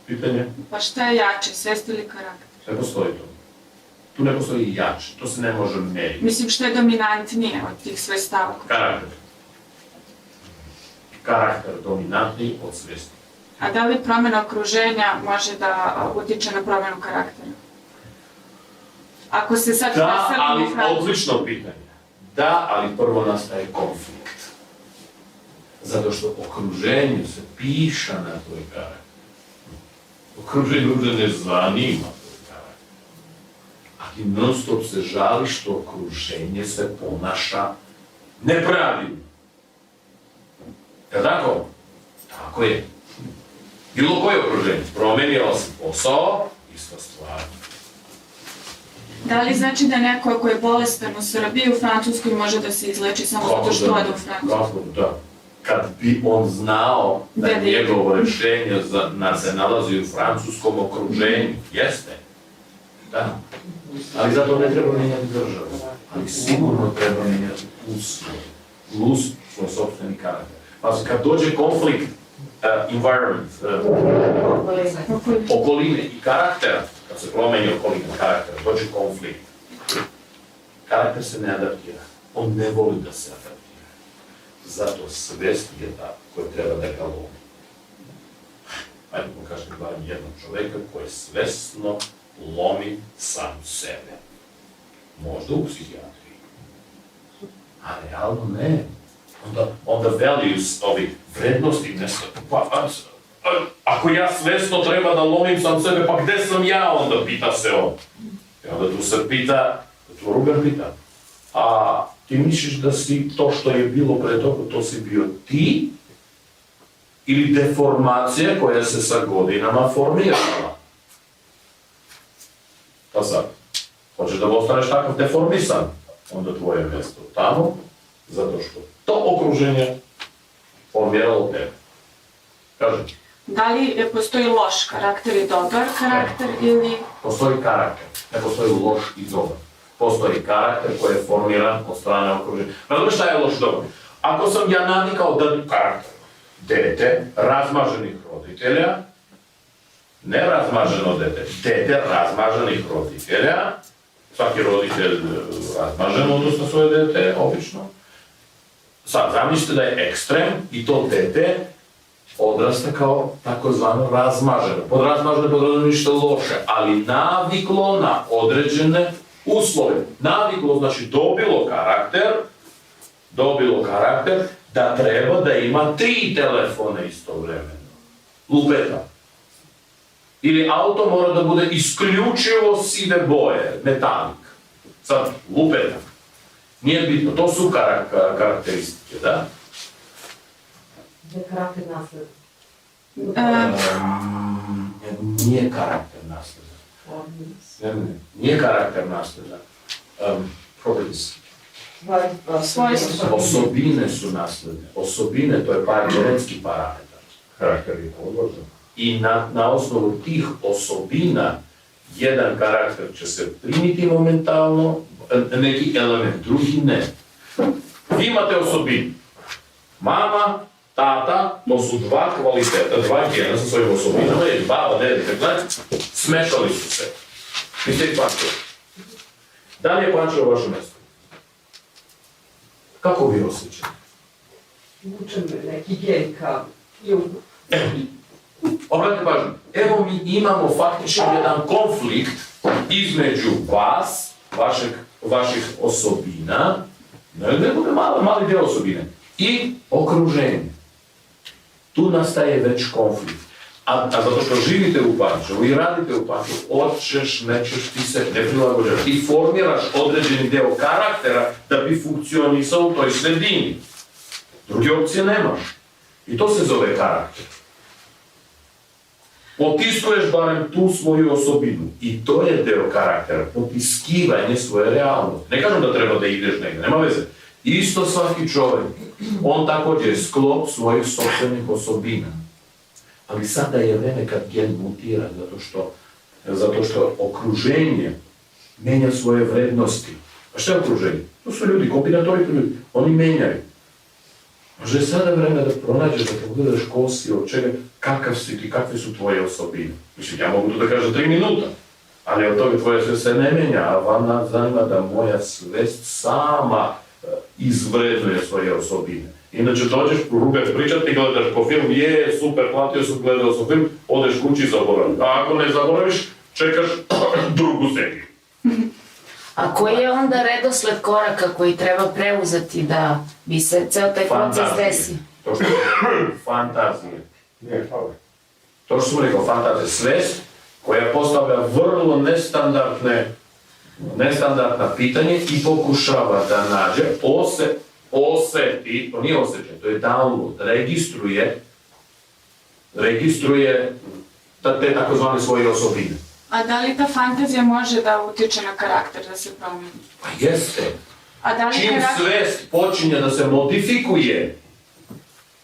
Pitanje? Pa šta je jače, svest ili karakter? Ne postoji to. Tu ne postoji jače, to se ne može meriti. Mislim, što je dominantnije od tih svestava? Karakter. Karakter dominantniji od svesti. A da li promjena okruženja može da utiče na promjenu karaktera? Ako se sad Da, preselimo ali u Francusku. odlično pitanje. Da, ali prvo nastaje konflikt. Zato što okruženju se piša na tvoj karakter. Okruženje uopće ne zanima tvoj karakter. A ti non stop se žališ što okruženje se ponaša nepravilno. Jel' tako? Tako je. Bilo koje okruženje. Promenio si posao, ista stvar. Da li znači da neko koji je bolestan u Srbiji, u Francuskoj može da se izleči samo zato što ode u Francusku? Kako da? Kad bi on znao da je njegovo rješenje se nalazi u francuskom okruženju, jeste. Da. Ali zato ne treba mijenjati državu. Ali sigurno treba mijenjati svoj sopstveni karakter. Pa kad dođe konflikt, environment, okoline i karaktera, kad se promeni okolina karaktera, dođe konflikt. Karakter se ne adaptira. On ne voli da se adaptira. Zato svest je ta koja treba da ga lomi. Ajde pokažem barem jednog čoveka koji svesno lomi sam sebe. Možda u psihijatriji. A realno ne. Onda values, ovi vrednosti nestaju. Ako ja svesno treba da lomim sam sebe, pa gde sam ja, onda pita se on. I onda tu se pita, tu Ruben pita, a ti misliš da si to što je bilo pre toga, to si bio ti ili deformacija koja se sa godinama formirala? Pa sad, hoćeš da ostaneš takav deformisan, onda tvoje mjesto tamo, zato što to okruženje formiralo tebe. Kažem. Da li postoji loš karakter i dobar karakter ili... Postoji karakter, ne postoji loš i dobar. Postoji karakter koji je formiran od strane okruženja. Razumiješ šta je loš i dobar? Ako sam ja navikao da karakter, dete razmaženih roditelja, ne razmaženo dete razmaženih roditelja, svaki roditelj razmažen odnosno svoje dete, obično. Sad, zamislite da je ekstrem i to dete odrasta kao takozvano razmaženo. Pod razmaženo podrazumijemo ništa loše, ali naviklo na određene uslove. Naviklo znači dobilo karakter da treba da ima 3 telefona istovremeno. Lupeta. Ili auto mora da bude isključivo sive boje, metalik. Sad, lupeta. Nije bitno, to su karakteristike, da? Da je karakter nasleda. Nije karakter nasleda. Nije karakter nasleda. Properties. Osobine su nasledne. Osobine, to je genetski parametar. Karakter je podložan. I na osnovu tih osobina jedan karakter će se primiti momentalno, neki element, drugi ne. Vi imate osobinu. Mama, tata, to su 2 kvaliteta, 2 gena sa svojim osobinama, jer baba, dede, smešali su se. Vi ste ih pančali. Da li je pančalo vaše mjesto? Kako vi osjećate? Vučem neki gen kao jugu. Obratite pažnju, evo mi imamo faktično jedan konflikt između vas, vaših osobina, ne bude mali dio osobine, i okruženje. Tu nastaje već konflikt. A zato što živite u Pančevu i radite u Pančevu, hoćeš, nećeš, ti se ne prilagođaš. Ti formiraš određeni deo karaktera da bi funkcionisao u toj sredini. Druge opcije nemaš. I to se zove karakter. Potiskuješ barem tu svoju osobinu. I to je deo karaktera, potiskivanje svoje realnosti. Ne kažem da treba da ideš negdje, nema veze. Isto svaki čovjek, on također je sklop svojih sopstvenih osobina. Ali sada je vreme kad gen mutira, zato što okruženje menja svoje vrednosti. A šta je okruženje? To su ljudi, kombinatori ljudi. Oni menjaju. Možda je sada vreme da pronađeš, da te ugledaš ko si, od čega, kakav si ti, kakve su tvoje osobine. Mislim, ja mogu to da kažem 3 minuta, ali od toga tvoje sve se ne menja, a vama zanima da moja svest sama izvrednuje svoje osobine. Inače dođeš, rugaš pričati, gledaš po film, je, super, platio sam, gledao sam film, odeš kući i zaboraviš. A ako ne zaboraviš, čekaš drugu seriju. A koji je onda redosled koraka koji treba preuzeti da bi se ceo taj proces desio? To što fantazije. To što sam rekao, fantazije. Svest koja postavlja vrlo nestandardna pitanje i pokušava da nađe, oseti, to nije osjećaj, to je download, registruje te takozvane svoje osobine. A da li ta fantazija može da utiče na karakter, da se promeni? Pa jeste. A da li Čim svest počinje da se modifikuje,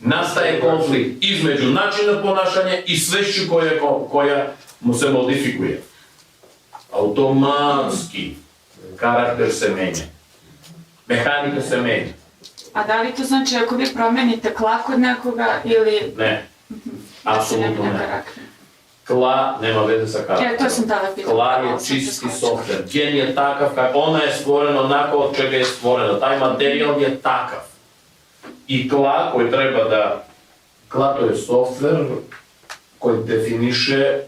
nastaje konflikt između načina ponašanja i svešću koja mu se modifikuje. Automatski karakter se menja. Mehanika se menja. A da li to znači ako vi promenite kla kod nekoga ili... Ne. Apsolutno ne. Kla nema veze sa karakterom. To sam tada pitala. Kla je čisti softver. Gen je takav, ona je stvorena onako od čega je stvorena. Taj materijal je takav. I kla koji treba da... Kla to je softver koji definiše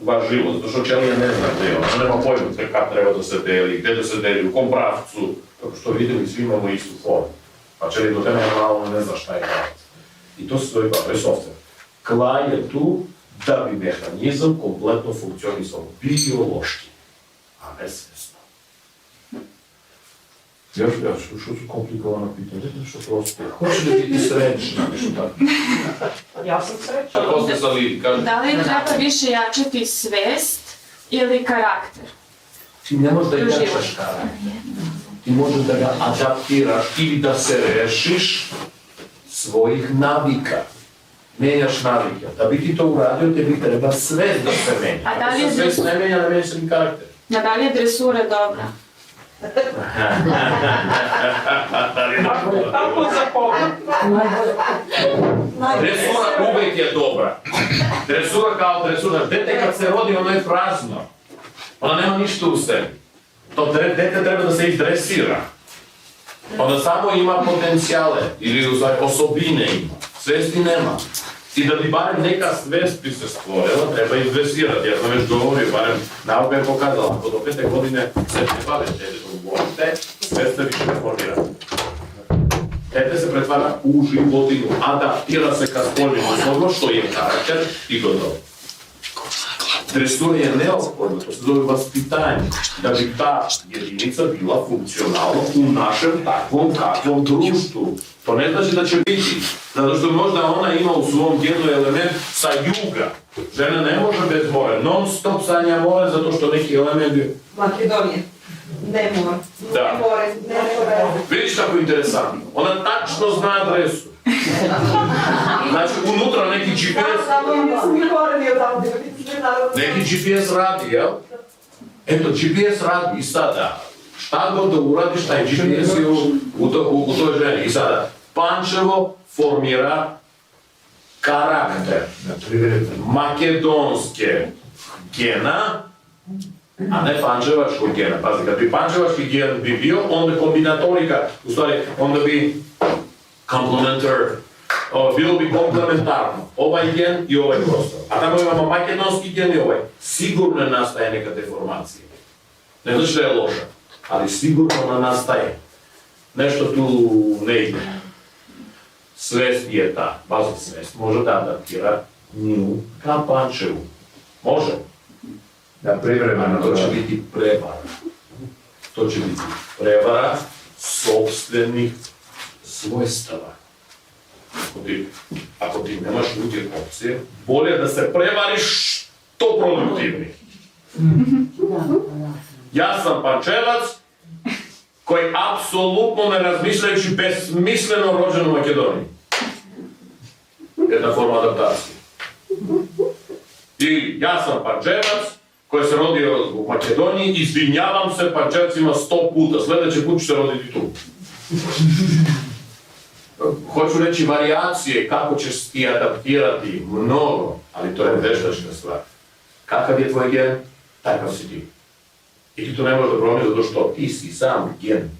vaš život. Zato što ćelija ne zna gde je. Ona nema pojma kad treba da se deli, gde da se deli, u kom pravcu. Tako što vidimo, svi imamo istu formu. Pa ćelija do teme malo ne zna šta je pravac. I to se zove kla, to je softver. Kla je tu da bi mehanizam kompletno funkcionisao biološki, a ne svesno. Što su komplikovano pitanje, nešto prosto. Hoće da biti srećna, nešto tako. Ja sam srećna. Kako ste sa Lili, kažete? Da li treba više jačati svest ili karakter? Ti ne možeš da jačaš karakter. Ti možeš da ga adaptiraš ili da se rešiš svojih navika. Menjaš navike. Da bi ti to uradio, tebi treba svest da se menja. A da li je Ako se svest ne menja, ne menja se ni karakter. A da li je dresura dobra? Tako za pogled. Dresura uvek je dobra. Dresura kao dresura. Dete kad se rodi, ono je prazno. Ona nema ništa u sebi. To dete treba da se izdresira. Ona samo ima potencijale ili osobine ima. Svesti nema. I da bi barem neka svest bi se stvorila, treba izdresirati. Ja sam već govorio, barem nauka je pokazala, ako do 5. godine se ne bave detetom uopšte, svest se više ne formira. Dete se pretvara u životinu, adaptira se ka spoljnim uslovima, što je karakter i gotovo. Dresura je neophodna, to se zove vaspitanje, da bi ta jedinica bila funkcionalna u našem takvom kakvom društvu. To ne znači da će biti, zato što možda ona ima u svom genu element sa juga. Žena ne može bez more, non stop sanja more zato što neki element je... Makedonije. Ne more. Da. Ne more. Vidiš kako je interesantno, ona tačno zna adresu. Znači, unutra neki GPS... Neki GPS radi, jel? Eto, GPS radi i sada, šta god da uradiš, taj GPS je u toj ženi. I sada, Pančevo formira karakter makedonske gena, a ne pančevačkog gena. Pazi, kad bi pančevački gen bi bio, onda kombinatorika, u stvari, onda bi bilo bi komplementarno. Ovaj gen i ovaj prostor. A tamo imamo makedonski gen i ovaj. Sigurno nastaje neka deformacija. Ne znači da je loša, ali sigurno ona nastaje. Nešto tu ne ide. Svest je ta, baza svest, može da adaptira nju ka Pančevu. Može. Da privremeno to će biti prevara. To će biti prevara sopstvenih svojstava. Ako ti nemaš druge opcije, bolje da se prevariš što produktivniji. Ja sam Pančevac koji apsolutno ne razmišljajući besmisleno rođen u Makedoniji. Jedna forma adaptacije. Ili ja sam Pančevac koji se rodio u Makedoniji, izvinjavam se Pančevcima 100 puta, sljedeći put ću se roditi tu. hoću reći varijacije, kako ćeš ti adaptirati, mnogo, ali to je veštačka stvar. Kakav je tvoj gen, takav si ti. I ti to ne možeš da promiješ zato što ti si sam gen.